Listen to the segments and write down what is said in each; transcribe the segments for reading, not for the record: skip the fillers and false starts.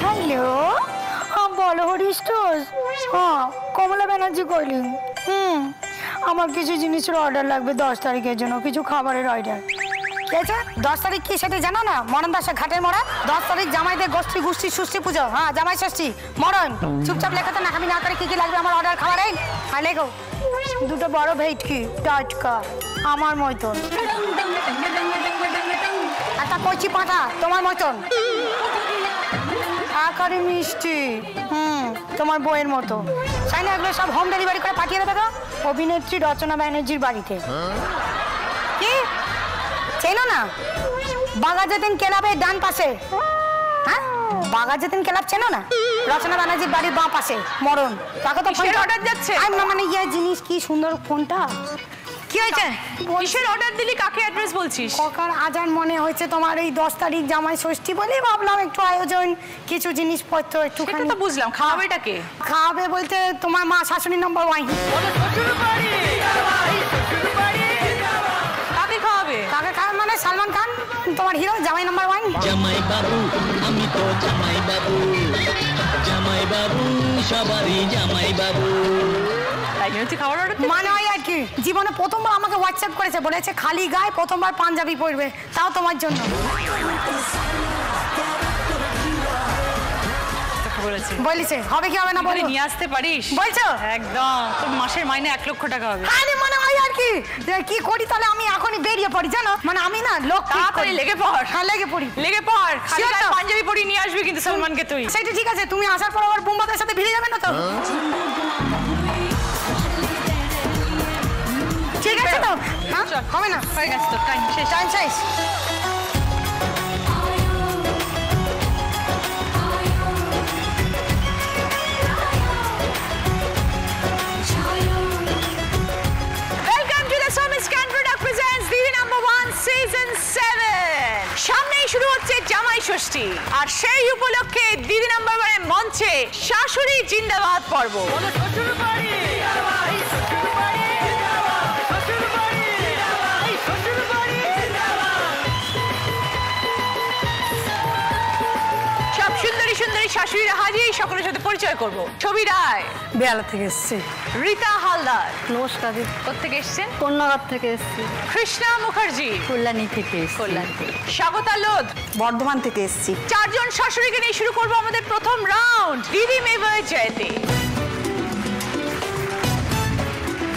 Hello, বলো হরিস্টোস। হ্যাঁ, কমলা ব্যানার্জি কইলি। আমার কিছু জিনিসের অর্ডার লাগবে 10 তারিখের জন্য, কিছু খাবারের অর্ডার। কি আছে 10 তারিখ? কি সেটা জানো না? মরণ দাসা ঘাটের মোড়া 10 তারিখ জামাইদের গোষ্ঠী গোষ্ঠী ষষ্ঠী পুজো। হ্যাঁ, জামাই ষষ্ঠী মরণ। চুপচাপ লেখাতে নাকামি না করে কি কি লাগবে আমার অর্ডার খাবারে। হ্যাঁ লেখো। দুটো বড় ভেটকি টাটকা আমার মতন, একটা কচি পাঁঠা তোমার মতন, আকারে মিষ্টি তোমার বইয়ের মতো। চাই না এগুলো সব হোম ডেলিভারি করে পাঠিয়ে দেবে তো অভিনেত্রী রচনা ব্যানার্জির বাড়িতে। কি চেনো না? বাঘাযতীন ক্লাবের ডান পাশে। হ্যাঁ, বাঘাযতীন ক্লাব চেনো না? রচনা ব্যানার্জির বাড়ির বাঁ পাশে মরণ। তাকে তো অর্ডার যাচ্ছে। মানে ইয়ে জিনিস কি সুন্দর ফোনটা। কি হয়েছে? কিসের অর্ডার দিলি? কাকে অ্যাড্রেস বলছিস? ককার আজান মনে হয়েছে তোমার এই 10 তারিখ জামাই ষষ্ঠী বলে ভাবলাম একটু আয়োজন, কিছু জিনিসপত্র একটুখানি। সেটা তো বুঝলাম, খাওয়াবেটাকে? খাওয়াবে বলতে তোমার মা শাশুড়ি নম্বর 1। কাকে খাওয়াবে? কাকে খাওয়াবে মানে সালমান খান তোমার হিরো, জামাই নম্বর 1। জামাই বাবু আমি তো জামাই বাবু, জামাই বাবু সবারই জামাই বাবু। মানে হয় আর কি, জীবনে প্রথমবার আমাকে হোয়াটসঅ্যাপ করেছে, বলেছে খালি গায়ে প্রথমবার পাঞ্জাবি পরবে, তাও তোমার জন্য। বলেছে হবে কি হবে না বলে নিয়ে আসতে পারিস? বলছো একদম। তোর মাসের মাইনে 1 লক্ষ টাকা হবে। আরে মনে হয় আর কি, কি করি তাহলে আমি এখনই বেরিয়ে পড়ি জানো, মানে আমি না লোক তাড়াতাড়ি লেগে পড়। হ্যাঁ লেগে পড়ি, লেগে পড়। খালি গায়ে পাঞ্জাবি পরি নিয়ে আসবি কিন্তু সালমানকে তুই। সেটা ঠিক আছে, তুমি আসার পর আবার বোম্বাদের সাথে ভিড়ে যাবে না তো? ঠিক আছে তো? হ্যাঁ হবে না, হয়ে গেছে তো, টাইম শেষ। টাইম শেষ। সামনেই শুরু হচ্ছে জামাই ষষ্ঠী, আর সেই উপলক্ষে দিদি নাম্বার 1 মঞ্চে শাশুড়ি জিন্দাবাদ পর্ব। সব সুন্দরী সুন্দরী শাশুড়িরা হাজির, সকলের সাথে পরিচয় করব। ছবি রায় বেলা থেকে এসছি। রীতা হালদার নমস্কার। কোথেকে এসছেন? কন্যাঘাট থেকে এসছি। কৃষ্ণা মুখার্জি কল্যাণী থেকে এসছি। কল্যাণ থেকে। স্বাগতা লোধ বর্ধমান থেকে এসছি। 4 জন শাশুড়িকে নিয়ে শুরু করবো আমাদের প্রথম রাউন্ড, দিদি মেয়ে জয়তে।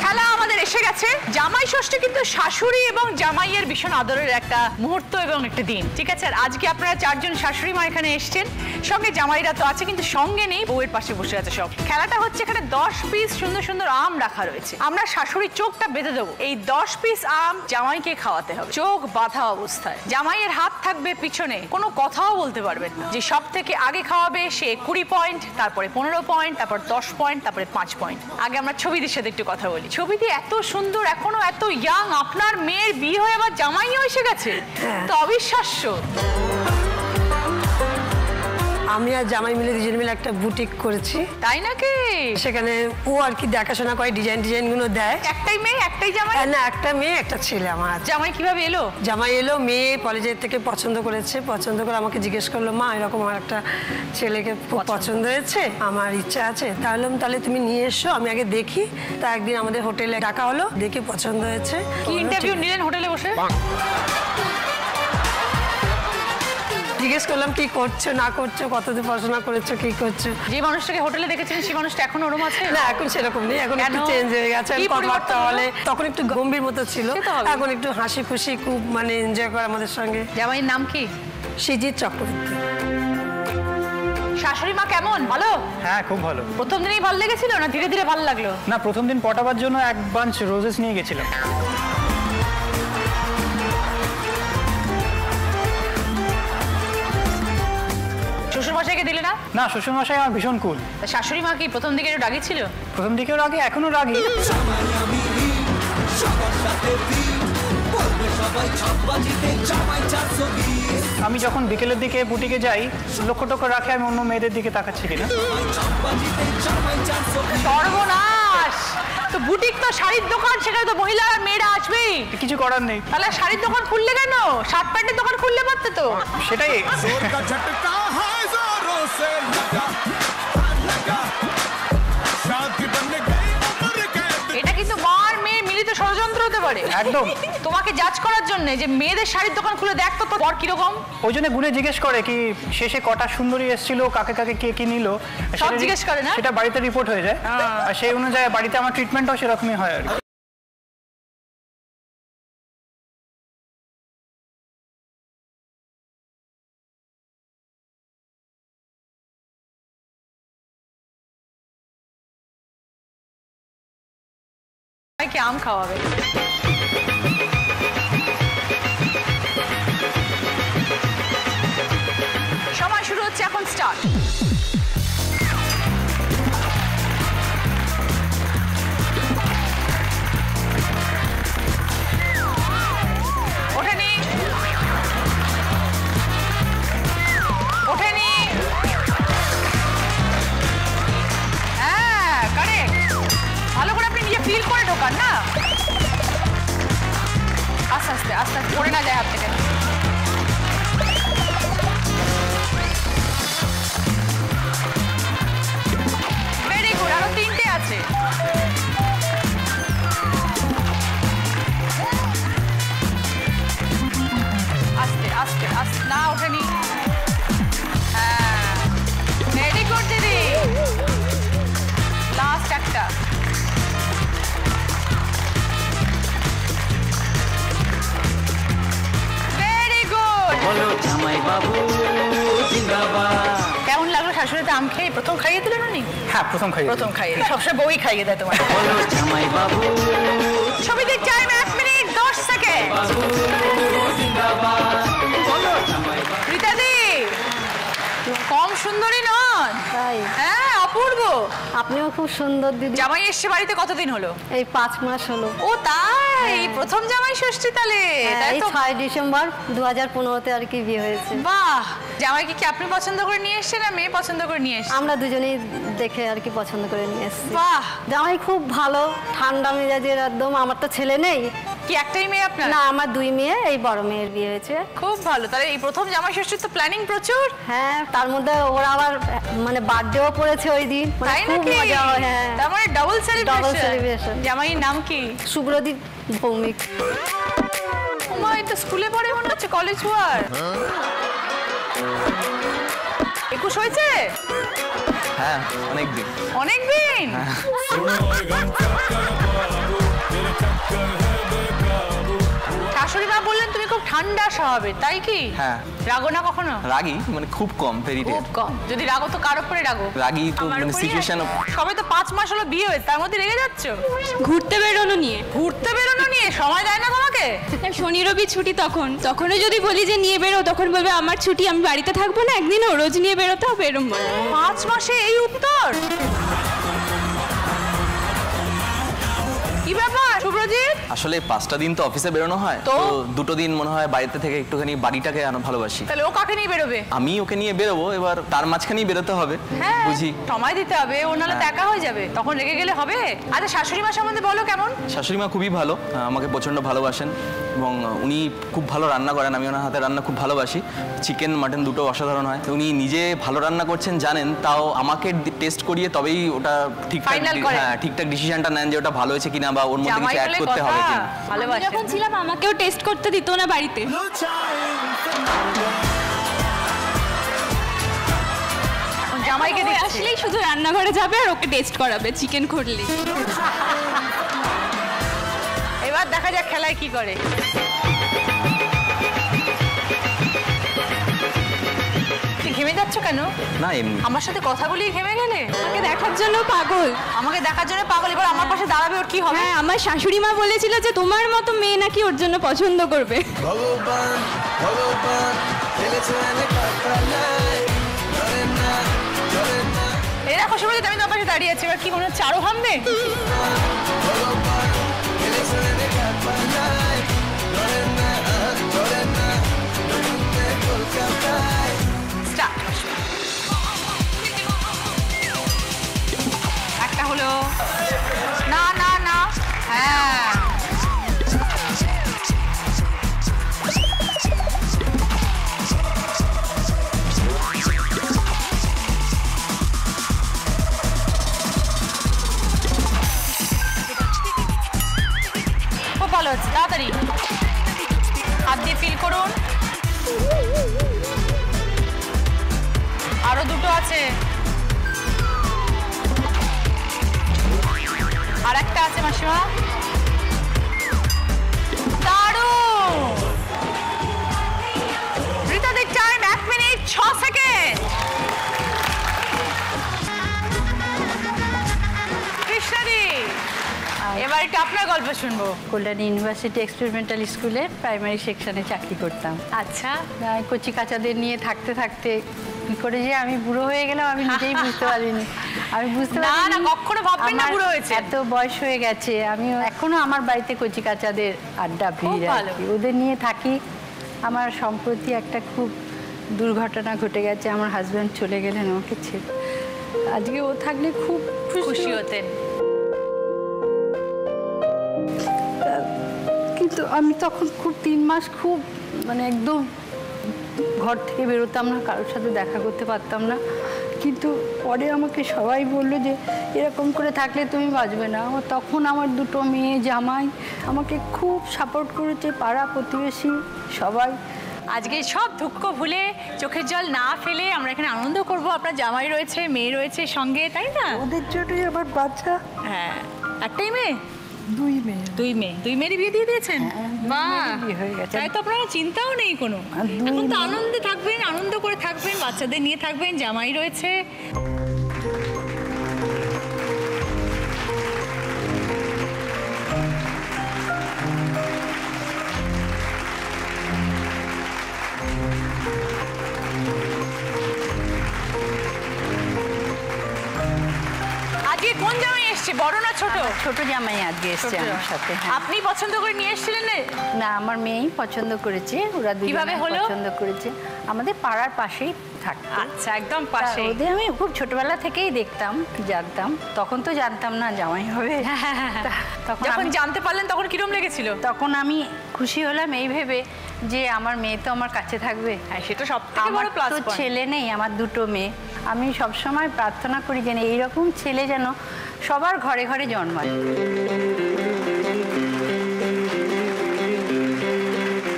খেলা আমাদের এসে গেছে। জামাই ষষ্ঠী কিন্তু শাশুড়ি এবং জামাইয়ের ভীষণ আদরের একটা মুহূর্ত এবং একটা দিন, ঠিক আছে? আর আজকে আপনারা 4 জন শাশুড়ি মা এখানে এসছেন, সঙ্গে জামাইরা তো আছে কিন্তু সঙ্গে নেই, বউয়ের পাশে বসে আছে সব। খেলাটা হচ্ছে এখানে 10 পিস সুন্দর সুন্দর আম রাখা রয়েছে। আমরা শাশুড়ির চোখটা বেঁধে দেবো। এই 10 পিস আম জামাইকে খাওয়াতে হবে চোখ বাঁধা অবস্থায়। জামাইয়ের হাত থাকবে পিছনে, কোনো কথাও বলতে পারবেন না। যে সব থেকে আগে খাওয়াবে সে 20 পয়েন্ট, তারপরে 15 পয়েন্ট, তারপর 10 পয়েন্ট, তারপরে 5 পয়েন্ট। আগে আমরা ছবিদের সাথে একটু কথা বলি। ছবিদি এত সুন্দর, এখনো এত ইয়াং, আপনার মেয়ের বিয়ে হয়ে আবার জামাইও এসে গেছে, তো অবিশ্বাস্য। আমি আর জামাই মিলে দুজন মিলে একটা বুটিক করেছি। তাই নাকি? সেখানে ও আর কি দেখাশোনা করে, ডিজাইন গুলো দেয়। একটাই মেয়ে একটাই জামাই? না, একটা মেয়ে একটা ছেলে আমার আছে। জামাই কিভাবে এলো? জামাই এলো, মেয়ে কলেজের থেকে পছন্দ করেছে, পছন্দ করে আমাকে জিজ্ঞেস করলো, মা এরকম আমার একটা ছেলেকে পছন্দ হয়েছে, আমার ইচ্ছা আছে। তাহলে তুমি নিয়ে এসো, আমি আগে দেখি। তা একদিন আমাদের হোটেলে ডাকা হলো, দেখে পছন্দ হয়েছে। কি ইন্টারভিউ নিলেন হোটেলে বসে? জিজ্ঞেস করলাম কি করছো না করছো, কতদূর পড়াশোনা করেছো, কি করছো। যে মানুষটাকে হোটেলে দেখেছেন সেই মানুষটা এখন ওরম আছে? না, এখন সেরকম নেই, এখন একটু চেঞ্জ হয়ে গেছে। কথাবার্তা বলে, তখন একটু গম্ভীর মতো ছিল, এখন একটু হাসি খুশি, খুব মানে এনজয় করে আমাদের সঙ্গে। জামাইয়ের নাম কি? সিজিত চক্রবর্তী। শাশুড়ি মা কেমন? ভালো? হ্যাঁ, খুব ভালো। প্রথম দিনেই ভালো লেগেছিল না ধীরে ধীরে ভালো লাগলো? না, প্রথম দিন পটাবার জন্য এক বাঞ্চ রোজেস নিয়ে গেছিলাম। শ্বশুরমশাইকে দিলে না? না, শ্বশুরমশাই আমার ভীষণ কুল। শাশুড়ি মা কি প্রথম দিকে একটু রাগী ছিল? প্রথম দিকেও রাগী, এখনো রাগী। আমি যখন বিকেলের দিকে বুটিকে যাই, লক্ষ্য টক্ষ্য রাখে আমি অন্য মেয়েদের দিকে তাকাচ্ছি কিনা। সর্বনাশ! বাস, তো বুটিক তো শাড়ির দোকান, সেখানে তো মহিলা আর মেয়েরা আসবেই। কিছু করার নেই। তাহলে শাড়ির দোকান খুললে কেন? শার্ট প্যান্টের দোকান খুললে পারতে তো। সেটাই। जोर का झटका है जोरों से लगा लगा शादी बन गई उम्र कैद এটা কিন্তু মা আর মেয়ে মিলিত ষড়যন্ত্র হতে পারে। একদম। তোমাকে জাজ করার জন্য যে মেয়েদের শাড়ির দোকান খুলে দেখ তো তোর বর কিরকম। ওই জন্য গুনে জিজ্ঞেস করে কি শেষে কটা সুন্দরী এসেছিল, কাকে কাকে কে কি নিল, সব জিজ্ঞেস করে না? সেটা বাড়িতে রিপোর্ট হয়ে যায়। আর সেই অনুযায়ী বাড়িতে আমার ট্রিটমেন্টও সেরকমই হয় আর কি। কি আম খাওয়াবে। সময় শুরু হচ্ছে এখন, স্টার্ট। ওঠেনি ওঠেনি। হ্যাঁ কারেক্ট, ভালো করে আপনি নিজে ফিল করে ঢোকান না। আস্তে আস্তে আস্তে আস্তে পড়ে না যায় হাত থেকে। ভেরি গুড, আরো 3টে আছে। আস্তে আস্তে আস্তে, না ওঠেনি। হ্যাঁ ভেরি গুড দিদি, লাস্ট একটা। Very good. বলো জামাই বাবু জিন্দাবাদ। কেমন লাগলো শাশুড়িতে আম খেয়ে? প্রথম খাইয়ে দিলেন উনি? হ্যাঁ প্রথম খাই। প্রথম খাইয়ে দিই, সবসময় বউই খাইয়ে দেয় তোমার। বলো জামাই বাবু ছবি দেখ, টাইম 1 মিনিট 10 সেকেন্ড। রীতাদি কম সুন্দরী নন। তাই? হ্যাঁ অপূর্ব। আপনিও খুব সুন্দর দিদি। জামাই এসছে বাড়িতে কতদিন হলো? এই 5 মাস হলো। ও তাই, প্রথম জামাই ষষ্ঠী তাহলে। তাই এই তো। 6 ডিসেম্বর 2015-তে আর কি বিয়ে হয়েছে। বাহ, জামাইকে কি আপনি পছন্দ করে নিয়ে এসেছেন না মেয়ে পছন্দ করে নিয়ে এসেছেন? আমরা দুজনেই দেখে আর কি পছন্দ করে নিয়ে এসেছি। বাহ, জামাই খুব ভালো, ঠান্ডা মেজাজের একদম। আমার তো ছেলে নেই। কি একটাই মেয়ে আপনার? না, আমার 2 মেয়ে, এই বড় মেয়ের বিয়ে হয়েছে। খুব ভালো। তাহলে এই প্রথম জামাই ষষ্ঠীর তো প্ল্যানিং প্রচুর। হ্যাঁ, তার মধ্যে ওরা আবার মানে বার্থডেও পড়েছে ওই দিন। মানে তাই খুব নাকি? মজা হয়। হ্যাঁ, তার মানে ডাবল Double সেলিব্রেশন। celebration। জামাইয়ের নাম কি? সুব্রদীপ ভৌমিক। ওমা, এটা স্কুলে পড়ে মনে হচ্ছে, কলেজ হওয়ার। 21 হয়েছে? হ্যাঁ অনেক দিন। অনেক দিন। শাশুড়ি মা বললেন তুমি খুব ঠান্ডা স্বভাবের, তাই কি? হ্যাঁ। রাগো না কখনো? রাগি মানে খুব কম, ভেরি খুব কম। যদি রাগো তো কার উপরে রাগো? রাগি তো আমার মানে উপরেই সিচুয়েশন। রাগো। সবে তো 5 মাস হলো বিয়ে হয়েছে, তার মধ্যে রেগে যাচ্ছ? ঘুরতে বেরোনো নিয়ে। ঘুরতে বেরোনো নিয়ে সময় দেয় না তোমাকে? শনি রবি ছুটি, তখনও যদি বলি যে নিয়ে বেরো, তখন বলবে আমার ছুটি, আমি বাড়িতে থাকবো না একদিনও, রোজ নিয়ে বেরোতে হবে এরম বলে। 5 মাসে এই উত্তর? কি ব্যাপার শুভ্রজিৎ? আসলে 5টা দিন তো অফিসে বেরোনো হয়, তো? তো 2টো দিন মনে হয় বাড়িতে থেকে একটুখানি বাড়িটাকে ভালোবাসি। তাহলে ও কাকে নিয়ে বেরোবে? আমি ওকে নিয়ে বেরোবো, এবার তার মাঝখানেই বেরোতে হবে। হ্যাঁ, বুঝি। সময় দিতে হবে, ও নাহলে তো একা হয়ে যাবে, তখন রেগে গেলে হবে। আচ্ছা শাশুড়ি মা সম্বন্ধে বলো কেমন? শাশুড়ি মা খুবই ভালো, আমাকে প্রচণ্ড ভালোবাসেন এবং উনি খুব ভালো রান্না করেন। আমি ওনার হাতে রান্না খুব ভালোবাসি। চিকেন মাটন দুটো অসাধারণ হয়। উনি নিজে ভালো রান্না করছেন জানেন, তাও আমাকে টেস্ট করিয়ে তবেই ওটা ঠিকঠাক ঠিকঠাক ডিসিশনটা নেন যে ওটা ভালো হয়েছে কিনা বা ওর মধ্যে কিছু অ্যাড করতে হবে কিনা। আমি যখন ছিলাম আমাকেও টেস্ট করতে দিত না বাড়িতে। জামাইকে আসলেই শুধু রান্নাঘরে যাবে আর ওকে টেস্ট করাবে চিকেন করলে। এবার দেখা যাক খেলায় কি করে। ঘেমে যাচ্ছ কেন? না এমনি। আমার সাথে কথা বলি ঘেমে গেলে? আমাকে দেখার জন্য পাগল। আমাকে দেখার জন্য পাগল, এবার আমার পাশে দাঁড়াবে, ওর কি হবে? হ্যাঁ, আমার শাশুড়ি মা বলেছিল যে তোমার মতো মেয়ে নাকি ওর জন্য পছন্দ করবে। ভগবান ভগবান এই দেখো শুভজিৎ, আমি তোমার পাশে দাঁড়িয়ে আছি, এবার কি মনে হচ্ছে আরো হামবে? একটা হলো, ভালো হচ্ছে, তাড়াতাড়ি হাত দিয়ে ফিল করুন। আরো দুটো আছে, আর একটা আছে মাসিমা। দারুণ। ঋতাদির টাইম 1 মিনিট 6 সেকেন্ড। কৃষ্ণাদি, এবার একটু আপনার গল্প শুনবো। কল্যাণী ইউনিভার্সিটি এক্সপেরিমেন্টাল স্কুলে প্রাইমারি সেকশনে চাকরি করতাম। আচ্ছা, কচি কাচাদের নিয়ে থাকতে থাকতে কি করে যে আমি বুড়ো হয়ে গেলাম আমি নিজেই বুঝতে পারিনি। আমি বুঝতে না পারিনি না, কখনো ভাববেন না বুড়ো হয়েছে। এত বয়স হয়ে গেছে, আমি এখনো আমার বাড়িতে কচি কাচাদের আড্ডা ভিড় আর কি, ওদের নিয়ে থাকি। আমার সম্প্রতি একটা খুব দুর্ঘটনা ঘটে গেছে, আমার হাজব্যান্ড চলে গেলেন আমাকে ছেড়ে। আজকে ও থাকলে খুব খুশি হতেন, কিন্তু আমি তখন খুব 3 মাস খুব মানে একদম ঘর থেকে বেরোতাম না, কারোর সাথে দেখা করতে পারতাম না। কিন্তু পরে আমাকে সবাই বললো যে এরকম করে থাকলে তুমি বাঁচবে না। ও তখন আমার দুটো মেয়ে জামাই আমাকে খুব সাপোর্ট করেছে, পাড়া প্রতিবেশী সবাই। আজকে সব দুঃখ ভুলে চোখের জল না ফেলে আমরা এখানে আনন্দ করব। আপনার জামাই রয়েছে, মেয়ে রয়েছে সঙ্গে, তাই না? ওদের জন্যই আমার বাচ্চা। হ্যাঁ, একটাই মেয়ে? 2 মেয়ে। 2 মেয়ে, 2 মেয়েরই বিয়ে দিয়ে দিয়েছেন? বাহ, বিয়ে হয়ে গেছে। তাই তো আপনারা চিন্তাও নেই কোনো। এখন তো আনন্দে থাকবেন, আনন্দ করে থাকবেন, বাচ্চাদের নিয়ে থাকবেন, জামাই রয়েছে। আজকে কোন জামাই এসছে, বড় না ছোট? ছোট জামাই আজকে এসছে আমার সাথে। আপনি পছন্দ করে নিয়ে এসেছিলেন? না, আমার মেয়েই পছন্দ করেছে। ওরা কিভাবে দুজনে হলো? পছন্দ করেছে। আমাদের পাড়ার পাশেই থাকতো। আচ্ছা, একদম পাশে। ওদের আমি খুব ছোটবেলা থেকেই দেখতাম, জানতাম। তখন তো জানতাম না জামাই হবে। যখন জানতে পারলেন তখন কিরম লেগেছিল? তখন আমি খুশি হলাম এই ভেবে যে আমার মেয়ে তো আমার কাছে থাকবে। হ্যাঁ, সেটা সবথেকে বড় প্লাস পয়েন্ট। ছেলে নেই, আমার দুটো মেয়ে। আমি সবসময় প্রার্থনা করি যেন এইরকম ছেলে যেন সবার ঘরে ঘরে জন্মায়।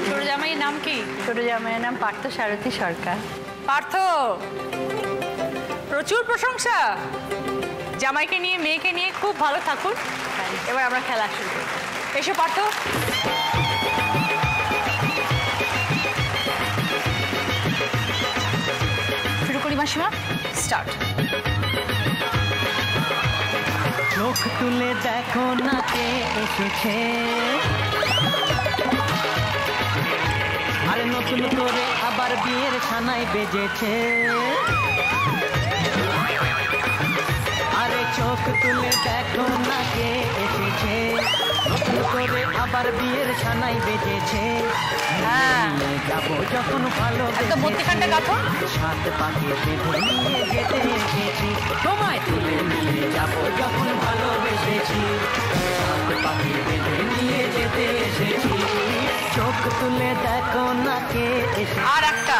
ছোট জামাইয়ের নাম কি? ছোট জামাইয়ের নাম পার্থ সারথী সরকার। পার্থ, প্রচুর প্রশংসা। জামাইকে নিয়ে, মেয়েকে নিয়ে খুব ভালো থাকুন। এবার আমরা খেলা শুরু করি। এসো পার্থ। শুরু করি মাসিমা, স্টার্ট। চোখ তুলে দেখো না কে এসেছে, আর নতুন করে আবার বিয়ের ছানাই বেজেছে। আরে চোখ তুলে দেখো না কে এসেছে, নতুন করে আবার বিয়ের ছানাই বেজেছে। যাবো যখন ভালো সাত পাখি বেঁধে নিয়ে যেতে এসেছি, তোমায় তুলে নিয়ে যাবো যখন ভালোবেসেছি, সাত পাখি বেঁধে নিয়ে যেতে এসেছি। চোখ তুলে দেখো না কে এসেছে, আর একটা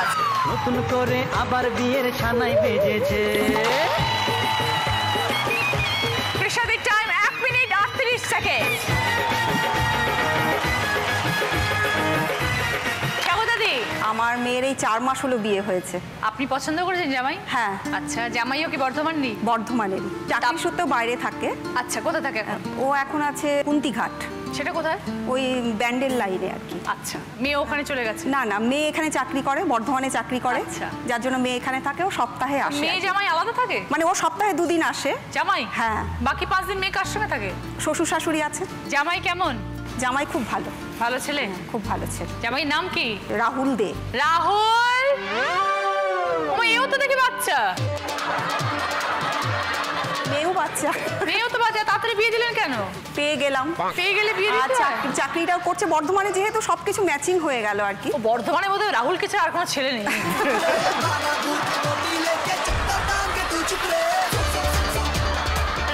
নতুন করে আবার বিয়ের ছানাই বেজেছে। কৃষাদির টাইম 1 মিনিট 38 সেকেন্ড। আমার মেয়ের এই 4 মাস হলো বিয়ে হয়েছে। আপনি পছন্দ করেছেন জামাই? হ্যাঁ। আচ্ছা, জামাইও কি বর্ধমানেরই? বর্ধমানেরই, চাকরি সূত্রেও বাইরে থাকে। আচ্ছা, কোথায় থাকে এখন? ও এখন আছে কুন্তিঘাট। সেটা কোথায়? ওই ব্যান্ডেল লাইনে আর কি। আচ্ছা, মেয়ে ওখানে চলে গেছে? না না, মেয়ে এখানে চাকরি করে, বর্ধমানে চাকরি করে। আচ্ছা, যার জন্য মেয়ে এখানে থাকে, ও সপ্তাহে আসে। মেয়ে জামাই আলাদা থাকে? মানে ও সপ্তাহে 2 দিন আসে। জামাই? হ্যাঁ। বাকি 5 দিন মেয়ে কার সঙ্গে থাকে? শ্বশুর শাশুড়ি আছে। জামাই কেমন? জামাই খুব ভালো। ভালো ছেলে? খুব ভালো ছেলে। জামাইয়ের নাম কি? রাহুল দে। রাহুল? ও এও তো দেখি বাচ্চা। মেয়েও বাচ্চা। মেয়েও তো বাচ্চা, তাড়াতাড়ি বিয়ে দিলেন কেন? পেয়ে গেলাম। পেয়ে গেলে বিয়ে দিতে হয়? চাকরিটাও করছে বর্ধমানে, যেহেতু সবকিছু ম্যাচিং হয়ে গেল আর কি। বর্ধমানে বোধহয় রাহুলকে ছাড়া আর কোনো ছেলে নেই।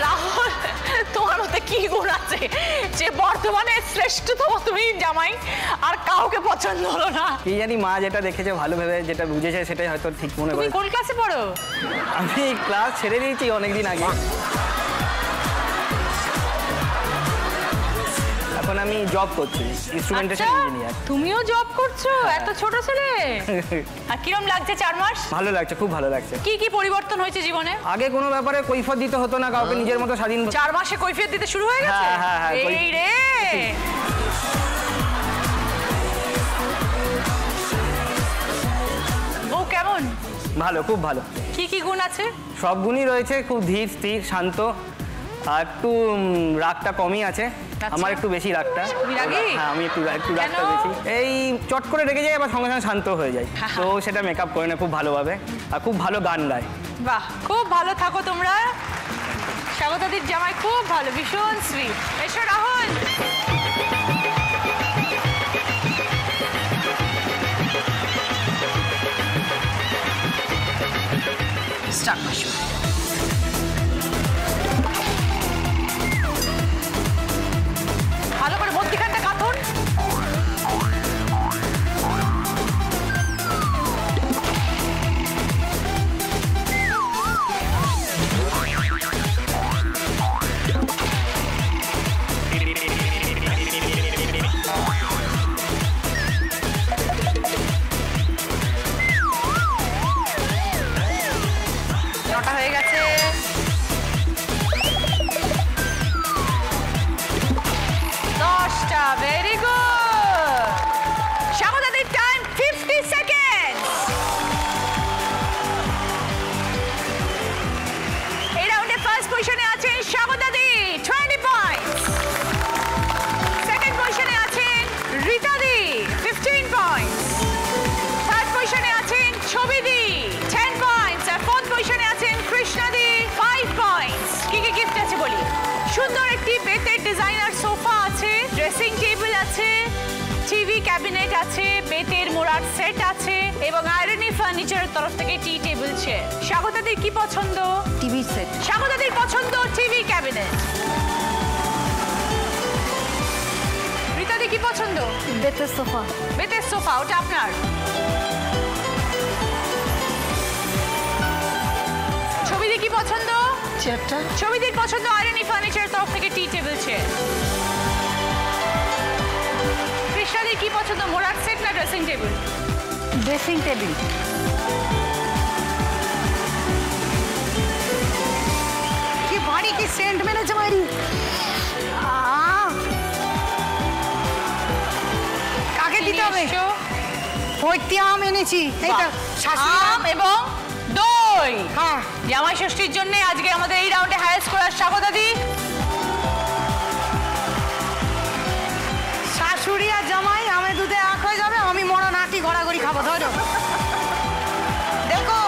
রাহুল, তোমার মধ্যে কি গুণ আছে যে বর্ধমানে শ্রেষ্ঠতম তুমি জামাই আর কাউকে পছন্দ হলো না? কি জানি, মা যেটা দেখেছে ভালো ভেবে যেটা বুঝেছে সেটাই হয়তো ঠিক মনে করে। তুমি কোন ক্লাসে পড়ো? আমি ক্লাস ছেড়ে দিয়েছি অনেকদিন আগে। এখন এখন আমি জব করছি, ইনস্ট্রুমেন্টেশন ইঞ্জিনিয়ার। তুমিও জব করছো? এত ছোট ছেলে। আর কিরম লাগছে 4 মাস? ভালো লাগছে, খুব ভালো লাগছে। কি কি পরিবর্তন হয়েছে জীবনে? আগে কোনো ব্যাপারে কৈফিয়ত দিতে হতো না কাউকে, নিজের মতো স্বাধীন। 4 মাসে কৈফিয়ত দিতে শুরু হয়ে গেছে? হ্যাঁ, এই রে। ও কেমন? ভালো, খুব ভালো। কি কি গুণ আছে? সব গুণই রয়েছে, খুব ধীর স্থির শান্ত, আর একটু রাগটা কমই আছে। আমার একটু বেশি রাগটা। হ্যাঁ, আমি একটু রাগটা বেশি। এই চট করে রেগে যাই, আবার সঙ্গে সঙ্গে শান্ত হয়ে যায়। তো সেটা মেকআপ করে না খুব ভালোভাবে, আর খুব ভালো গান গায়। বাহ, খুব ভালো থাকো তোমরা। স্বাগতাদির জামাই খুব ভালো, ভীষণ সুইট। এসো রাহুল। স্টার্ট করো। ভালো করে মধ্যখানটা কাতুন। হয়ে গেছে। Very good. স্বাগতাদির টাইম 50 সেকেন্ড। এই রাউন্ডে ফার্স্ট পজিশনে আছেন স্বাগতাদি, 20 পয়েন্টস। সেকেন্ড পজিশনে আছেন রীতাদি, 15 পয়েন্টস। থার্ড পজিশনে আছেন ছবিদি, 10 পয়েন্টস। আর ফোর্থ পজিশনে আছেন কৃষ্ণাদি, 5 পয়েন্টস। কি কি গিফট আছে বলি? সুন্দর একটি বেতের ডিজাইনার সোফা আছে, ড্রেসিং টেবিল আছে, টিভি ক্যাবিনেট আছে, বেতের মোড়ার সেট আছে এবং আয়রনি ফার্নিচারের তরফ থেকে টি টেবিল চেয়ার। স্বাগতাদির কি পছন্দ? TV set. স্বাগতাদির পছন্দ টিভি ক্যাবিনেট। রীতাদি কি পছন্দ? বেতের সোফা। বেতের সোফা, ওটা আপনার। ছবিদি কি পছন্দ? চেয়ারটা। ছবিদির পছন্দ আয়রনি ফার্নিচারের তরফ থেকে টি টেবিল চেয়ার। কৃষ্ণাদির কি পছন্দ, মোড়ার সেট না ড্রেসিং টেবিল? Dressing table. কি বাড়ি, কি সেন্ট মেরেছে বাড়ি। কাকে দিতে হবে? ভর্তি আম এনেছি। এই তো আম এবং দই। হ্যাঁ, জামাই ষষ্ঠীর জন্য আজকে আমাদের এই রাউন্ডে হায়ার স্কোরার স্বাগতাদি। শাশুড়ি আর জামাই আমে দুধে এক হয়ে যাবে। আমি মরা নাটি ঘোরাঘুরি খাবো। ধরো দেখো।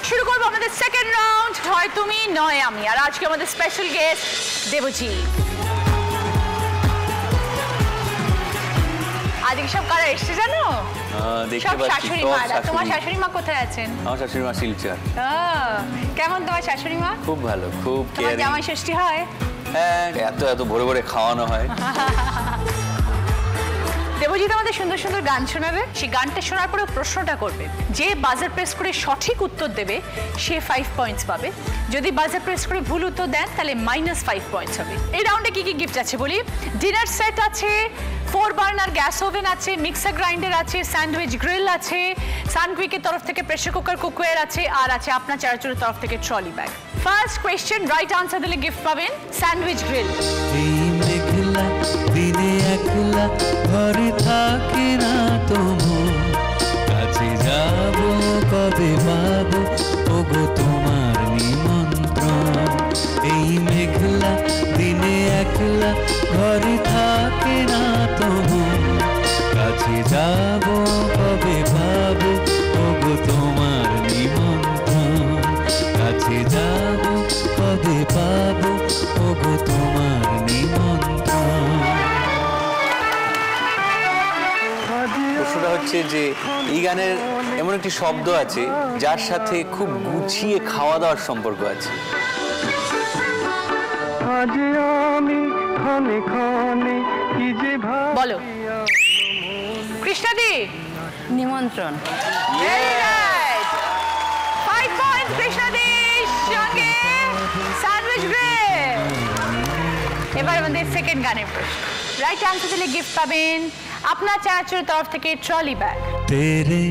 শুরু করবো আমাদের সেকেন্ড রাউন্ড, হয় তুমি নয় আমি। আর আজকে আমাদের স্পেশাল গেস্ট দেবজি। আজকে সব কারা এসছে জানো? সব শাশুড়ি মা। তোমার শাশুড়ি মা কোথায় আছেন? আমার শাশুড়ি মা শিলচর। কেমন তোমার শাশুড়ি মা? খুব ভালো, খুব তোমার জামাই ষষ্ঠী হয়? হ্যাঁ, এত ভোরে ভোরে খাওয়ানো হয়। দেবজিৎ আমাদের সুন্দর সুন্দর গান শোনাবে। সেই গানটা শোনার পরে প্রশ্নটা করবে। যে বাজার প্রেস করে সঠিক উত্তর দেবে সে 5 পয়েন্টস পাবে। যদি বাজার প্রেস করে ভুল উত্তর দেন তাহলে -5 পয়েন্টস হবে। এই রাউন্ডে কি কি গিফট আছে বলি? ডিনার সেট আছে, 4 বার্নার গ্যাস ওভেন আছে, মিক্সার গ্রাইন্ডার আছে, স্যান্ডউইচ গ্রিল আছে, সানকুইকের তরফ থেকে প্রেসার কুকার কুকওয়্যার আছে, আর আছে আপনার চারাচুরের তরফ থেকে trolley bag. First question right answer দিলে গিফট পাবেন স্যান্ডউইচ গ্রিল। মেঘলা দিনে একলা ঘরে থাকে না তবু, কাছে যাব কবে পাবো ওগো তোমার নিমন্ত্রণ। এই মেঘলা দিনে একলা ঘরে থাকে না তবু, কাছে যাব কবে পাবো ওগো তোমার নিমন্ত্রণ। কাছে যাব কবে পাবো ওগো তোমার নিমন্ত্রণ। প্রশ্নটা হচ্ছে যে এই গানের এমন একটি শব্দ আছে যার সাথে খুব গুছিয়ে খাওয়া দাওয়ার সম্পর্ক আছে। বলো কৃষ্ণাদি। নিমন্ত্রণ। 5 পয়েন্টস এবার আমাদের সেকেন্ড গানের প্রশ্ন। রাইট আনসার দিলে গিফট পাবেন আপনার চানাচুরের তরফ থেকে ট্রলি ব্যাগ। तेरे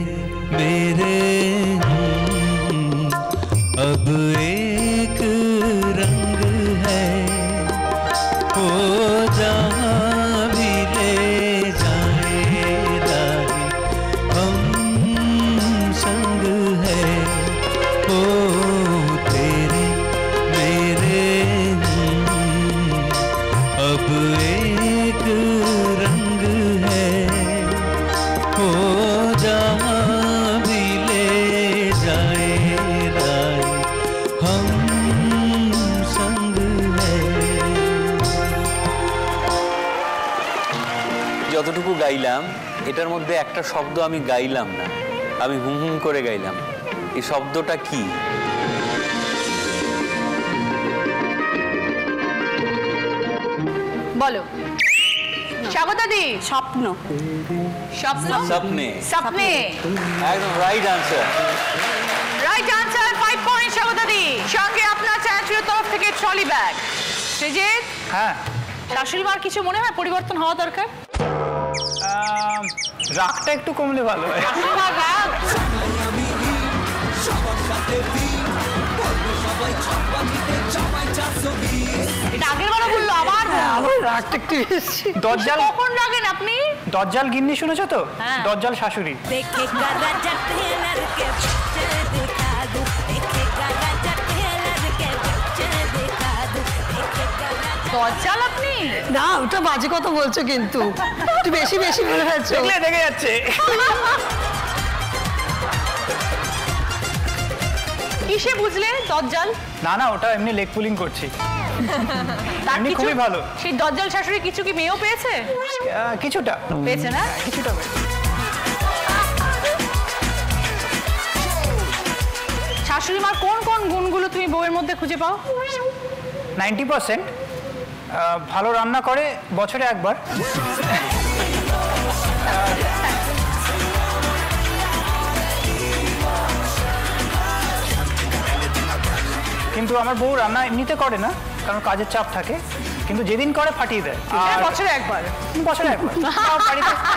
मेरे अब एक रंग है ओ जहाँ भी ले जाए राही हम संग है ओ तेरे मेरे अब एक रंग है ओ जहाँ भी ले जाए राही हम संग है। যতটুকু গাইলাম এটার মধ্যে একটা শব্দ আমি গাইলাম না, আমি হুম হুম করে গাইলাম। এই শব্দটা কি? বলো স্বাগতাদি। স্বপ্ন। স্বপ্ন। স্বপ্নে। স্বপ্নে একদম right answer. Right answer 5 point স্বাগতাদি। সঙ্গে আপনার চানাচুরের তরফ থেকে ট্রলি ব্যাগ। সৃজিত, হ্যাঁ শাশুড়ি মার কিছু মনে হয় পরিবর্তন হওয়া দরকার? রাগটা একটু কমলে ভালো হয়। শাশুড়ি মার রাগ এটা আগের বারও বললো, আবার রাগটা একটু বেশি। দজ্জাল কখন রাগেন আপনি? দজ্জাল গিন্নি শুনেছো তো? হ্যাঁ। দজ্জাল শাশুড়ি। দজ্জাল আপনি? না ওটা বাজে কথা বলছো, কিন্তু একটু বেশি বেশি বলে ফেলছো। দেখলে দেখে যাচ্ছে। কিসে বুঝলে দজ্জাল? না না, ওটা এমনি লেগ পুলিং করছি। তার এমনি কিছু- খুবই ভালো। সেই দজ্জাল শাশুড়ি কিছু কি মেয়েও পেয়েছে? কিছুটা পেয়েছে না? কিছুটা পেয়েছে। শাশুড়ি মার কোন কোন গুণগুলো তুমি বউয়ের মধ্যে খুঁজে পাও? 90% ভালো রান্না করে বছরে একবার। কিন্তু আমার বউ রান্না এমনিতে করে না, কারণ কাজের চাপ থাকে, কিন্তু যেদিন করে ফাটিয়ে দেয়। আর বছরে একবার? বছরে একবার।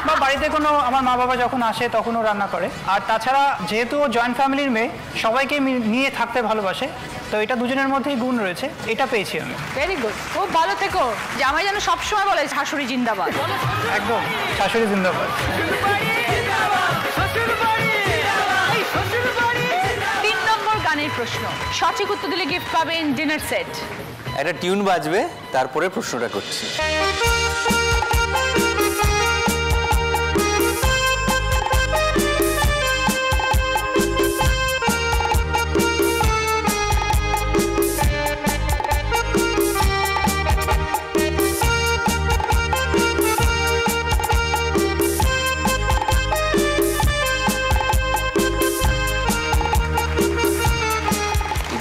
বা বাড়িতে কোনো আমার মা বাবা যখন আসে তখনও রান্না করে। আর তাছাড়া যেহেতু জয়েন্ট ফ্যামিলির মেয়ে, সবাইকে নিয়ে থাকতে ভালোবাসে, তো এটা দুজনের মধ্যেই গুণ রয়েছে, এটা পেয়েছি আমি। ভেরি গুড, খুব ভালো থেকো। জামাই যেন সবসময় বলে শাশুড়ি জিন্দাবাদ। একদম শাশুড়ি জিন্দাবাদ। 3 নম্বর গানের প্রশ্ন। সঠিক উত্তর দিলে গিফট পাবেন ডিনার সেট। একটা টিউন বাজবে, তারপরে প্রশ্নটা করছি।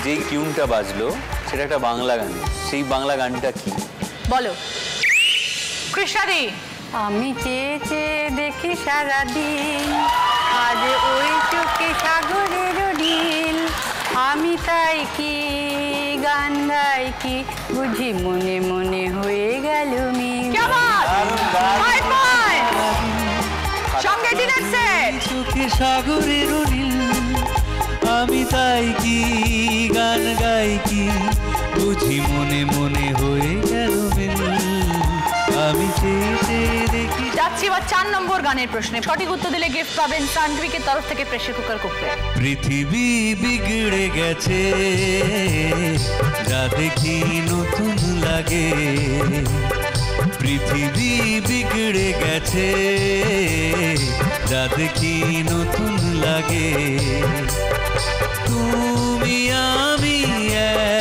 যেই টিউনটা বাজলো সেটা একটা বাংলা গান, সেই বাংলা গানটা কি? বলো কৃষ্ণাদি। আমি চেয়ে চেয়ে দেখি সারাদিন, আজ ওই চোখে সাগরের নীল, আমি তাই কি গান গাই কি বুঝি মনে মনে হয়ে গেল মিল। সঙ্গে ডিনার সেট। চোখে সাগরের নীল, আমি তাই কি গান গাই কি বুঝি মনে মনে হয়ে গেল মিল, আমি চেয়ে চেয়ে দেখি। যাচ্ছি এবার 4 নম্বর গানের প্রশ্নে। সঠিক উত্তর দিলে গিফট পাবেন সানডুইকের তরফ থেকে প্রেসার কুকার কুপড়ে। পৃথিবী বিগড়ে গেছে, যা দেখি নতুন লাগে, পৃথিবী বিগড়ে গেছে, যা দেখি নতুন লাগে, তুমি আমি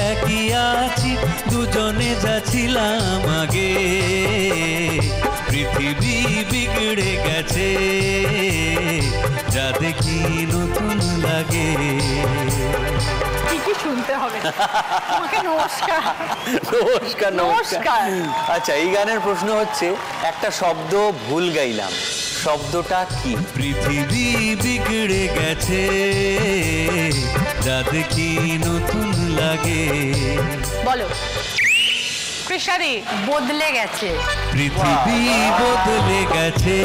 একই আছি, দুজনে যাচ্ছিলাম আগে, পৃথিবী বিগড়ে গেছে, যা দেখি নতুন লাগে। কি শুনতে হবে? তোমাকে নমস্কার। নমস্কার নমস্কার। আচ্ছা, এই গানের প্রশ্ন হচ্ছে একটা শব্দ ভুল গাইলাম, শব্দটা কি? পৃথিবী বিগড়ে গেছে, যা দেখি নতুন লাগে। বলো কৃষ্ণাদি বদলে গেছে। পৃথিবী বদলে গেছে।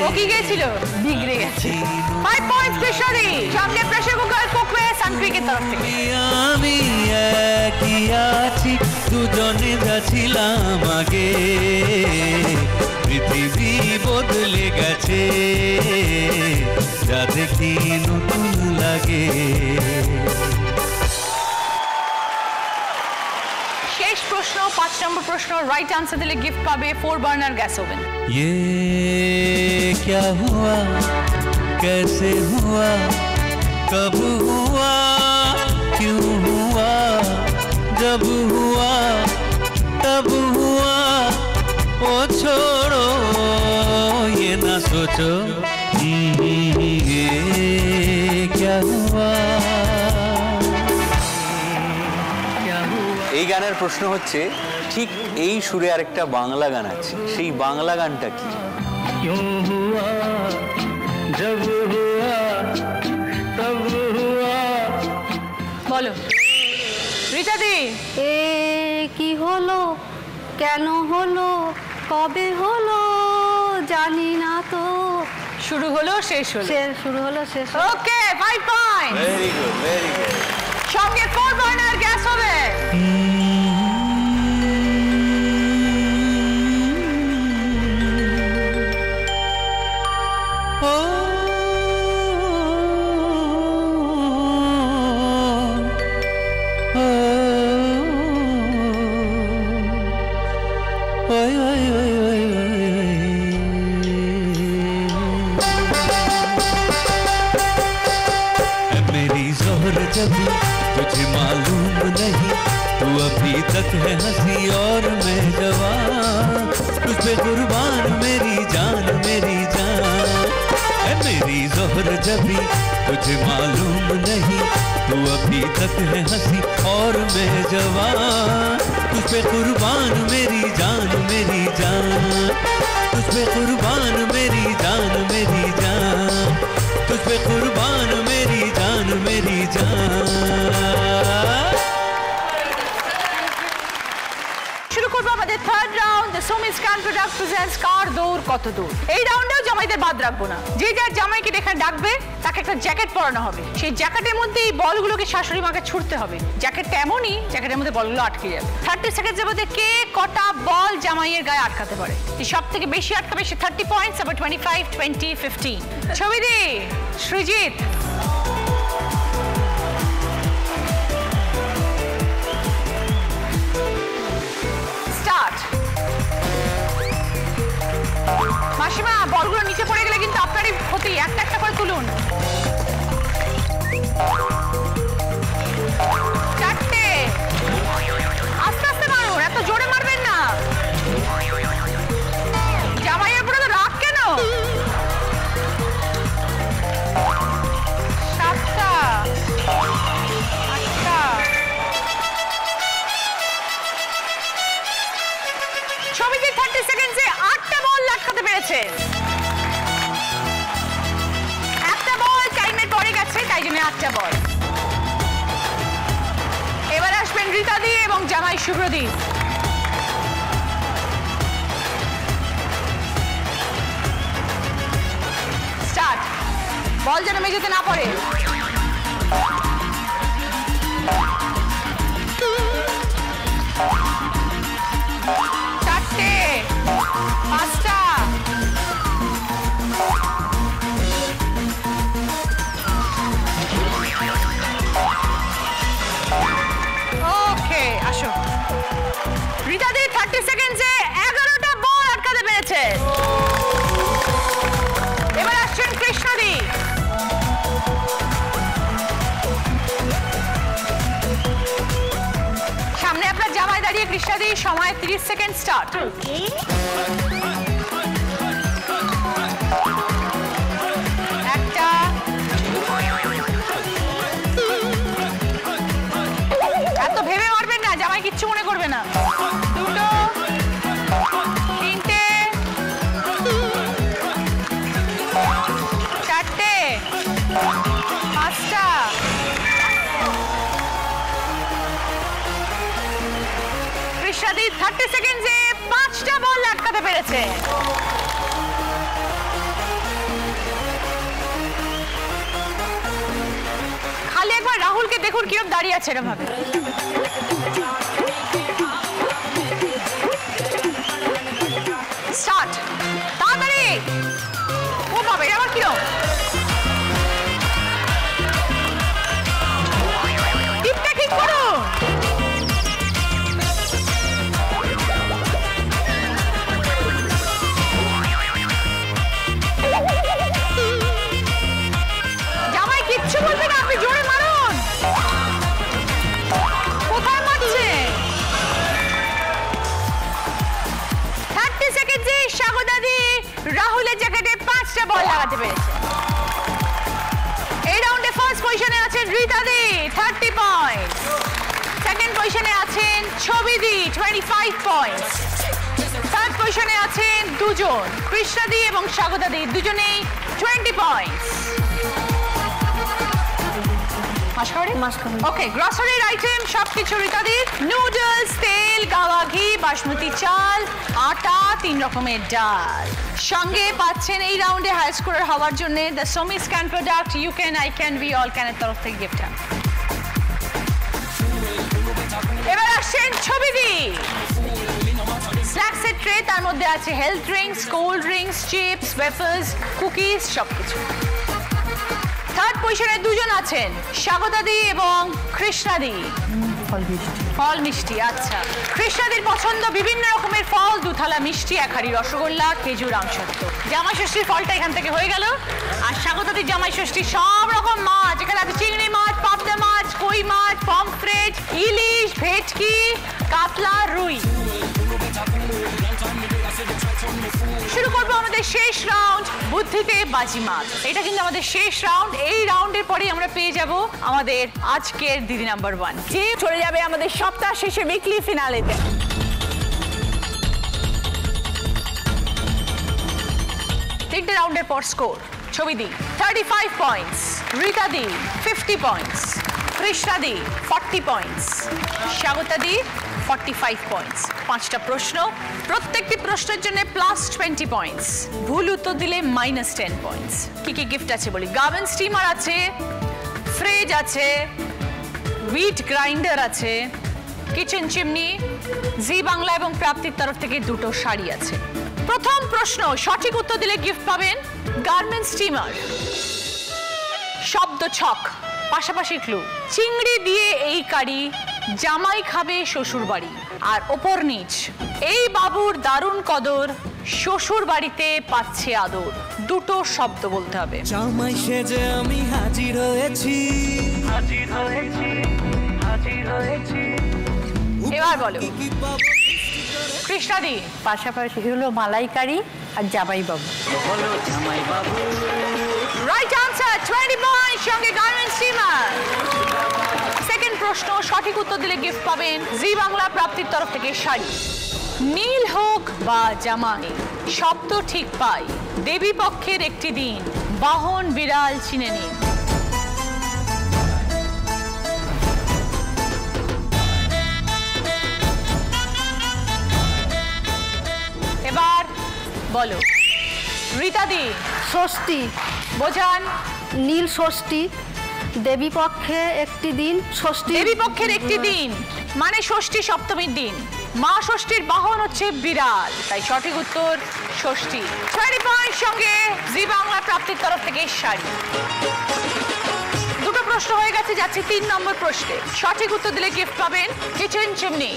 ও কি গেছিল? বিগড়ে গেছে। 5 পয়েন্টস কৃষ্ণাদি। সামনে প্রেসার কুকার কুকওয়ে সানক্রিকের তরফ থেকে। আমি একই আছি, দুজনে যাচ্ছিলাম আগে। পৃথিবী বদলে গেছে, যা দেখি নতুন লাগে। শেষ প্রশ্ন, 5 নম্বর প্রশ্ন। রাইট আনসার দিলে গিফট পাবে 4 বার্নার গ্যাস ওভেন। ये क्या हुआ, कैसे हुआ, कब हुआ, क्यों हुआ, जब हुआ तब हुआ, ओ छोड़ो ये ना सोचो, ये क्या हुआ। এই গানের প্রশ্ন হচ্ছে ঠিক এই সুরে আরেকটা বাংলা গান আছে, সেই বাংলা গানটা কি? क्यों हुआ जब हुआ तब हुआ। বলো রীতাদি। এ কি হলো, কেন হলো, কবে হলো, জানি না তো। শুরু হলো শেষ হলো। শুরু হলো শেষ। ওকে 5 point. Very good, very good. সঙ্গে 4 বার্নার গ্যাস হবে। मेरी जोहर जबी तुझे मालूम नहीं, तू अभी तक है हंसी और मैं जवान, तुझ पे कुर्बान मेरी जान, मेरी जान। है मेरी जोहर जबी तुझे मालूम नहीं, तू अभी तक है हंसी और मैं जवान, तुझ पे कुर्बान मेरी जान, मेरी जान, तुझ पे कुर्बान मेरी जान, मेरी जान, तुझ पे कुर्बान मेरी जान, मेरी जान। শুরু করবো আমাদের থার্ড রাউন্ড। দ্য সোমিস কান প্রোডাক্ট প্রেজেন্টস কার দৌড় কত দূর। এই রাউন্ডেও জামাইদের বাদ রাখবো না। যে যার জামাইকে এখানে ডাকবে তাকে একটা জ্যাকেট পরানো হবে। সেই জ্যাকেটের মধ্যে এই বলগুলোকে শাশুড়ি মাকে ছুটতে হবে। জ্যাকেটটা এমনই জ্যাকেটের মধ্যে বলগুলো আটকে যাবে। 30 সেকেন্ডের মধ্যে কে কটা বল জামাইয়ের গায়ে আটকাতে পারে, যে সব থেকে বেশি আটকাবে সে 30 পয়েন্টস। আবার 25, 20, 15। ছবি দি সৃজিত। মাসিমা বলগুলো নিচে পড়ে গেলে কিন্তু আপনারই ক্ষতি, একটা একটা করে তুলুন। 4টে। আস্তে আস্তে মারুন, এত জোরে মারবেন না। জামাইয়ের উপরে তো রাগ কেন? 7টা, 8টা। ছবিতে 30 সেকেন্ডে 8টা বল লাটকাতে পেরেছে। একটা বল টাইমের পরে গেছে, তাই জন্য 8টা বল। এবার আসবেন রীতাদি এবং জামাই শুভ্রদীপ। স্টার্ট। বল যেন মেঝেতে না পড়ে। ওকে আসো। রীতাদি 30 সেকেন্ডে 11টা বল আটকাতে পেরেছে। এবার আসছেন কৃষ্ণাদি। সামনে আপনার জামাই দাঁড়িয়ে। কৃষ্ণাদি সময় 30 সেকেন্ড স্টার্ট। একটা, এত ভেবে মারবেন না, জামাই কিচ্ছু মনে করবে না। 2টো, 3টে, 4টে, 5টা। কৃষ্ণা রিতাদি 30 সেকেন্ডে 5টা বল আটকাতে পেরেছে। খালি একবার রাহুলকে দেখুন কিরকম দাঁড়িয়ে আছে এরকম ভাবে। স্টার্ট, তাড়াতাড়ি। ও বাবা, এটা আবার কিরকম? টিপটা ঠিক করুন। জামাই কিচ্ছু বলবে না, আপনি জোরে মারুন। কোথায় মারছে? 30 সেকেন্ডে স্বাগতাদি রাহুলের জ্যাকেটে 5টা বল লাগাতে পেরেছে। এই রাউন্ডে ফার্স্ট পজিশনে আছেন রিতাদি 30 পয়েন্ট, সেকেন্ড পজিশনে আছেন ছবিদি 25 পয়েন্ট, থার্ড পজিশনে আছেন দুজন কৃষ্ণাদি এবং স্বাগতাদি দুজনেই 20 পয়েন্ট। ওকে, গ্রসারির আইটেম সবকিছু রিতাদির। নুডলস, তেল, গাওয়া ঘি, বাসমতি চাল, আটা, 3 রকমের ডাল। সঙ্গে পাচ্ছেন এই রাউন্ডে হাই স্কোরার হওয়ার জন্য দ্য সোমি can product, you can, I can, we all ক্যানের তরফ থেকে গিফট। এবার আসছেন ছবিদি। স্ন্যাক্সের ট্রে, তার মধ্যে আছে health drinks, cold drinks, chips, wafers, cookies সবকিছু। থার্ড পজিশনে দুজন আছেন স্বাগতাদি এবং কৃষ্ণাদি। ফল মিষ্টি, আচ্ছা। কৃষ্ণাদির পছন্দ বিভিন্ন রকমের ফল, 2 থালা মিষ্টি, 1 হাঁড়ি রসগোল্লা, খেজুর, আমসত্ত্ব। জামাই ষষ্ঠীর ফলটা এখান থেকে হয়ে গেল। আর স্বাগতাদির জামাই ষষ্ঠী সব রকম মাছ, এখানে আছে চিংড়ি মাছ, পাবদা মাছ, কই মাছ, পমফ্রেট, ইলিশ, ভেটকি, কাতলা, রুই। শুরু করবো আমাদের শেষ রাউন্ড, বুদ্ধিতে বাজিমাত। এটা কিন্তু আমাদের শেষ রাউন্ড। এই রাউন্ডের পরেই আমরা পেয়ে যাব আমাদের আজকের দিদি নাম্বার 1, যে চলে যাবে আমাদের সপ্তাহ শেষে উইকলি ফিনালেতে। তিনটে রাউন্ডের পর স্কোর: ছবিদি 35 পয়েন্টস, রিতাদি 50 পয়েন্টস, কৃষ্ণাদি 40 পয়েন্টস, স্বাগতাদি 45 পয়েন্টস। 5টা প্রশ্ন, প্রত্যেকটি প্রশ্নের জন্য +20 পয়েন্টস। ভুল উত্তর দিলে -10 পয়েন্টস। কি কি গিফট আছে বলি। গার্মেন্ট স্টিমার আছে, ফ্রিজ আছে, হুইট গ্রাইন্ডার আছে, কিচেন চিমনি, জি বাংলা এবং প্রাপ্তির তরফ থেকে 2টো শাড়ি আছে। প্রথম প্রশ্ন, সঠিক উত্তর দিলে গিফট পাবেন গার্মেন্ট স্টিমার। শব্দ ছক, পাশাপাশি ক্লু। চিংড়ি দিয়ে এই কারি, জামাই খাবে শ্বশুর বাড়ি। আর ওপর নিচ, এই বাবুর দারুণ কদর, শ্বশুর বাড়িতে পাচ্ছে আদর। 2টো শব্দ বলতে হবে। জামাই সেজে আমি হাজির হয়েছি, হাজির হয়েছি, হাজির হয়েছি। এবার বলো কৃষ্ণাদি। পাশাপাশি হলো মালাইকারি আর জামাই বাবু। বলো জামাই বাবু। রাইট আনসার, 20 পয়েন্ট, সঙ্গে গার্মেন্ট স্টিমার। সেকেন্ড প্রশ্ন, সঠিক উত্তর দিলে গিফট পাবেন জি বাংলা প্রাপ্তির তরফ থেকে শাড়ি। নীল হোক বা জামাই, শব্দ ঠিক পাই, দেবী পক্ষের একটি দিন, বাহন বিড়াল চিনে নিন। এবার বলো রিতাদি। ষষ্ঠী, বোঝান। নীল ষষ্ঠী, দেবী পক্ষে একটি দিন। ষষ্ঠী, দেবী পক্ষের একটি দিন মানে ষষ্ঠী সপ্তমীর দিন। মা ষষ্ঠীর বাহন হচ্ছে বিড়াল, তাই সঠিক উত্তর ষষ্ঠী। 20 পয়েন্ট, সঙ্গে জি বাংলা প্রাপ্তির তরফ থেকে শাড়ি। 2টো প্রশ্ন হয়ে গেছে, যাচ্ছে 3 নম্বর প্রশ্নে। সঠিক উত্তর দিলে গিফট পাবেন কিচেন চিমনি।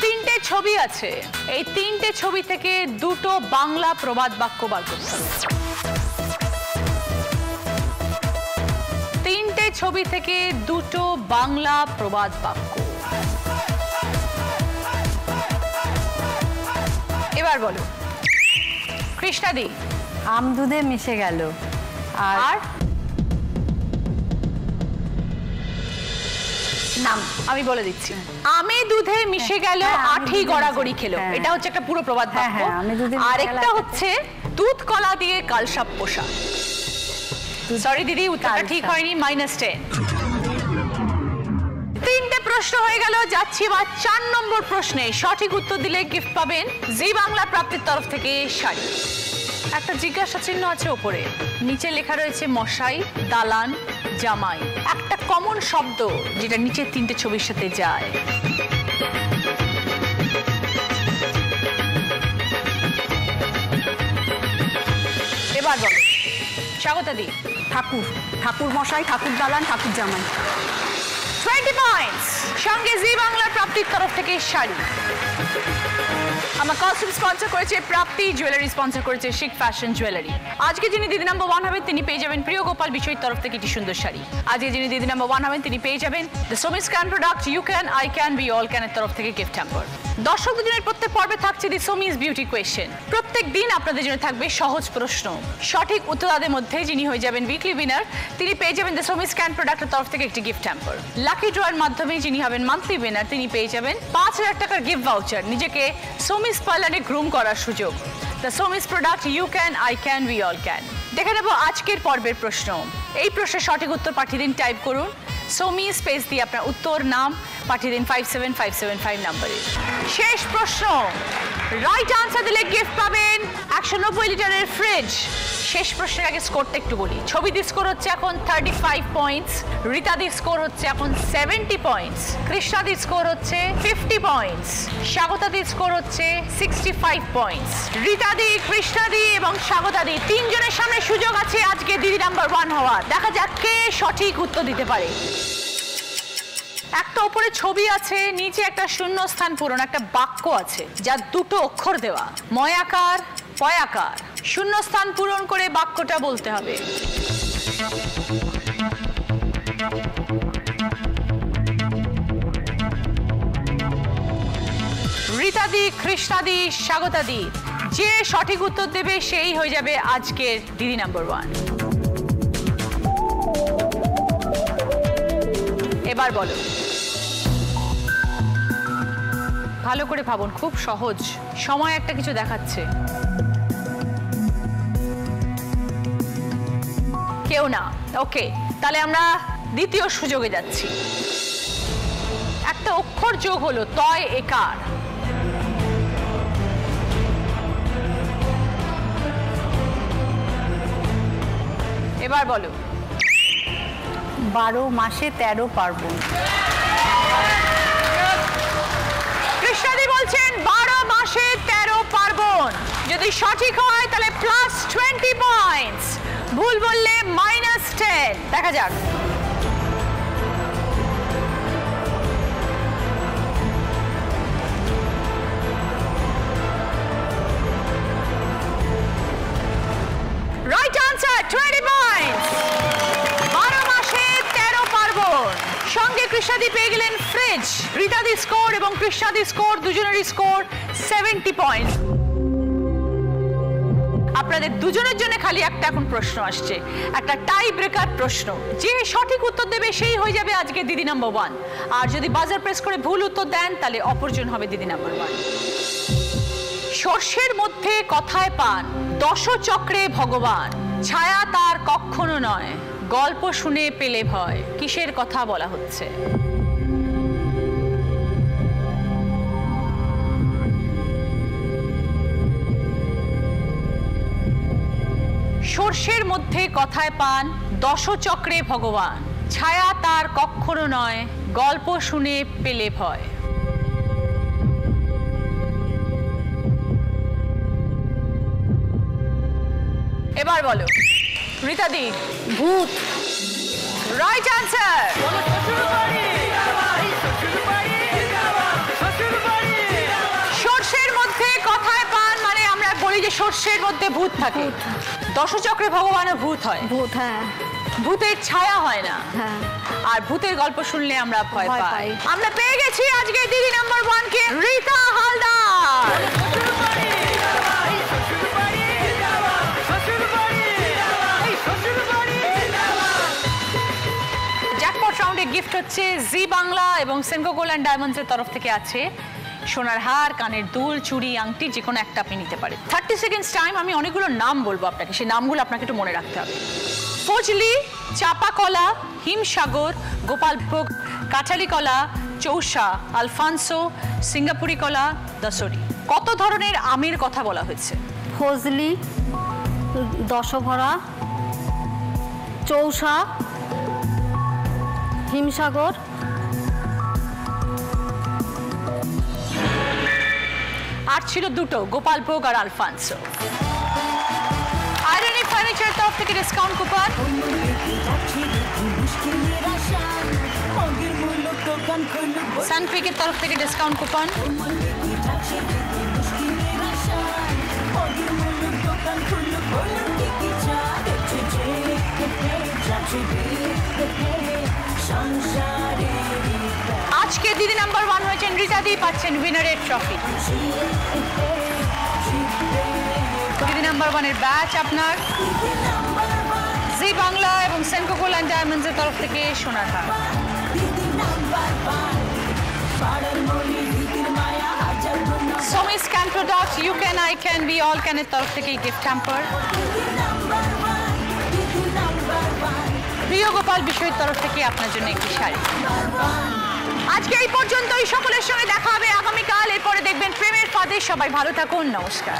3টে ছবি আছে, এই 3টে ছবি থেকে 2টো বাংলা প্রবাদ বাক্য বার করতে হবে। 3টে ছবি থেকে 2টো বাংলা প্রবাদ বাক্য। এবার বলো কৃষ্ণাদি। আম দুধে মিশে গেল, আর নাম আমি বলে দিচ্ছি। আমে দুধে মিশে গেল, আঠি গড়াগড়ি খেলো। এটা হচ্ছে একটা পুরো প্রবাদ বাক্য। আর একটা হচ্ছে দুধ কলা দিয়ে কালসাপ পোষা। সরি দিদি, উত্তরটা ঠিক হয়নি, -10। 3টে প্রশ্ন প্রশ্ন হয়ে গেল, যাচ্ছি এবার 4 নম্বর প্রশ্নে। সঠিক উত্তর দিলে গিফট পাবেন জি বাংলা প্রাপ্তির তরফ থেকে শাড়ি। একটা জিজ্ঞাসা চিহ্ন আছে ওপরে, নিচে লেখা রয়েছে মশাই, দালান, জামাই। একটা কমন শব্দ যেটা নিচের 3টে ছবির সাথে যায়। এবার বলো স্বাগতা দি। ঠাকুর, ঠাকুর মশাই, ঠাকুর দালান, ঠাকুর জামাই। 20 পয়েন্টস, সঙ্গে জি বাংলার প্রাপ্তির তরফ থেকে শাড়ি। আমার কস্টিউম স্পন্সর করেছে প্রাপ্তি, জুয়েলারি স্পন্সর করেছে শিক ফ্যাশন জুয়েলারি। আজকে যিনি দিদি নাম্বার 1 হবেন তিনি পেয়ে যাবেন প্রিয় গোপাল বিষয়ের তরফ থেকে একটি সুন্দর শাড়ি। আজকে যিনি দিদি নাম্বার 1 হবেন তিনি পেয়ে যাবেন দ্য সোমিস can product you can I can we all ক্যানের তরফ থেকে গিফট হ্যাম্পার। দর্শক দুজনের প্রত্যেক পর্বে থাকছে দি সোমিস বিউটি কোয়েশ্চেন। প্রত্যেক দিন আপনাদের জন্য থাকবে সহজ প্রশ্ন। সঠিক উত্তরদাতাদের মধ্যে যিনি হয়ে যাবেন উইকলি উইনার তিনি পেয়ে যাবেন দ্য সোমিস ক্যান প্রোডাক্টের তরফ থেকে একটি গিফট হ্যাম্পার। লাকি ড্রয়ের মাধ্যমে যিনি হবেন মান্থলি উইনার তিনি পেয়ে যাবেন 5000 টাকার গিফট ভাউচার, নিজেকে সোমিস পার্লারে গ্রুম করার সুযোগ। দ্য সোমিস product you can I can we all can. দেখে নেব আজকের পর্বের প্রশ্ন। এই প্রশ্নের সঠিক উত্তর পাঠিয়ে দিন, টাইপ করুন সোমি স্পেস দিয়ে আপনার উত্তর, নাম পাঠিয়ে দিন 57575 নম্বরে। শেষ প্রশ্ন, রাইট আনসার দিলে গিফট পাবেন 190 লিটারের ফ্রিজ। শেষ প্রশ্নের আগে স্কোরটা একটু বলি। ছবিদির স্কোর হচ্ছে এখন 35 পয়েন্টস, রীতাদির স্কোর হচ্ছে এখন 70 পয়েন্টস, কৃষ্ণাদির স্কোর হচ্ছে 50 পয়েন্টস, স্বাগতাদির স্কোর হচ্ছে 65 পয়েন্টস। রীতাদি, কৃষ্ণাদি এবং স্বাগতাদি তিনজনের সামনে সুযোগ আছে আজকে দিদি নাম্বার 1 হওয়ার। দেখা যাক কে সঠিক উত্তর দিতে পারে। একটা উপরে ছবি আছে, নিচে একটা শূন্য স্থান পূরণ, একটা বাক্য আছে যার 2টো অক্ষর দেওয়া, ময়াকার, পয়াকার। শূন্য স্থান পূরণ করে বাক্যটা বলতে হবে। রীতাদি, কৃষ্ণাদি, স্বাগতাদি যে সঠিক উত্তর দেবে সেই হয়ে যাবে আজকের দিদি নাম্বার 1। এবার বলো, ভালো করে ভাবুন, খুব সহজ। সময় একটা কিছু দেখাচ্ছে, কেউ না। ওকে, তাহলে আমরা দ্বিতীয় সুযোগে যাচ্ছি। একটা অক্ষর যোগ হলো, তয় একার। এবার বলো, 12 মাসে 13 পার্বণ। কৃষ্ণাদি বলছেন 12 মাসে 13 পার্বণ। যদি সঠিক হয় তাহলে প্লাস 20 পয়েন্টস, ভুল বললে -10। দেখা যাক। Right answer 20 points. 12 মাসে 13 পার্বণ। সঙ্গে কৃষ্ণাদি পেয়ে গেলেন ফ্রিজ। রীতাদি স্কোর এবং কৃষ্ণাদি স্কোর দুজনেরই স্কোর 70 পয়েন্ট। আপনাদের দুজনের জন্য খালি একটা এখন প্রশ্ন আসছে, একটা টাই ব্রেকার প্রশ্ন। যে সঠিক উত্তর দেবে সেই হয়ে যাবে আজকে দিদি নাম্বার 1। আর যদি বাজার প্রেস করে ভুল উত্তর দেন তাহলে অপরজন হবে দিদি নাম্বার 1। সর্ষের মধ্যে কথায় পান, দশচক্রে ভগবান, ছায়া তার কখনো নয়, গল্প শুনে পেলে ভয়। কিসের কথা বলা হচ্ছে? সর্ষের মধ্যে কথায় পান, দশচক্রে ভগবান, ছায়া তার কখনো নয়, গল্প শুনে পেলে ভয়। এবার বলো রীতাদি। ভূত। Right answer. সর্ষের মধ্যে কথায় পান মানে আমরা বলি যে সর্ষের মধ্যে ভূত থাকে। দশচক্রে ভগবানও ভূত হয়। ভূত, হ্যাঁ। ভূতের ছায়া হয় না। হ্যাঁ। আর ভূতের গল্প শুনলে আমরা ভয় পাই। আমরা পেয়ে গেছি আজকে দিদি নাম্বার 1 কে, রীতা হালদার। জ্যাকপট রাউন্ডে গিফট হচ্ছে জি বাংলা এবং সেনকো গোল্ড অ্যান্ড ডায়মন্ডসের তরফ থেকে আছে সোনার হার, কানের দুল, চুড়ি, আংটি, যে কোনো একটা আপনি নিতে পারেন। 30 সেকেন্ডস টাইম, আমি অনেকগুলো নাম বলবো আপনাকে, সেই নামগুলো আপনাকে একটু মনে রাখতে হবে। ফজলি, চাপাকলা, হিমসাগর, গোপালভোগ, কাঁঠালি কলা, চৌসা, আলফানসো, সিঙ্গাপুরি কলা, দশরি। কত ধরনের আমের কথা বলা হয়েছে? ফজলি, দশভরা, চৌসা, হিমসাগর। আর ছিল দুটো, গোপালভোগ আর আলফানসো। আয়রনি ফার্নিচার তরফ থেকে ডিসকাউন্ট কুপন, সানপিকের তরফ থেকে ডিসকাউন্ট কুপন, আজকে দিদি নাম্বার 1 হয়েছেন রিতা দি, পাচ্ছেন উইনারের ট্রফি। দিদি নাম্বার 1 এর ব্যাচ আপনার জি বাংলা এবং সেনকো গোল্ড অ্যান্ড ডায়মন্ডস এর তরফ থেকে সোনার হার। Somi Scan Products, You Can, I Can, We All Can এর তরফ থেকে গিফট হ্যাম্পার। প্রিয় গোপাল বিষয়ের তরফ থেকে আপনার জন্য একটি শাড়ি। আজকে এই পর্যন্তই, সকলের সঙ্গে দেখা হবে আগামীকাল। এরপরে দেখবেন প্রেমের ফাঁদে। সবাই ভালো থাকুন, নমস্কার।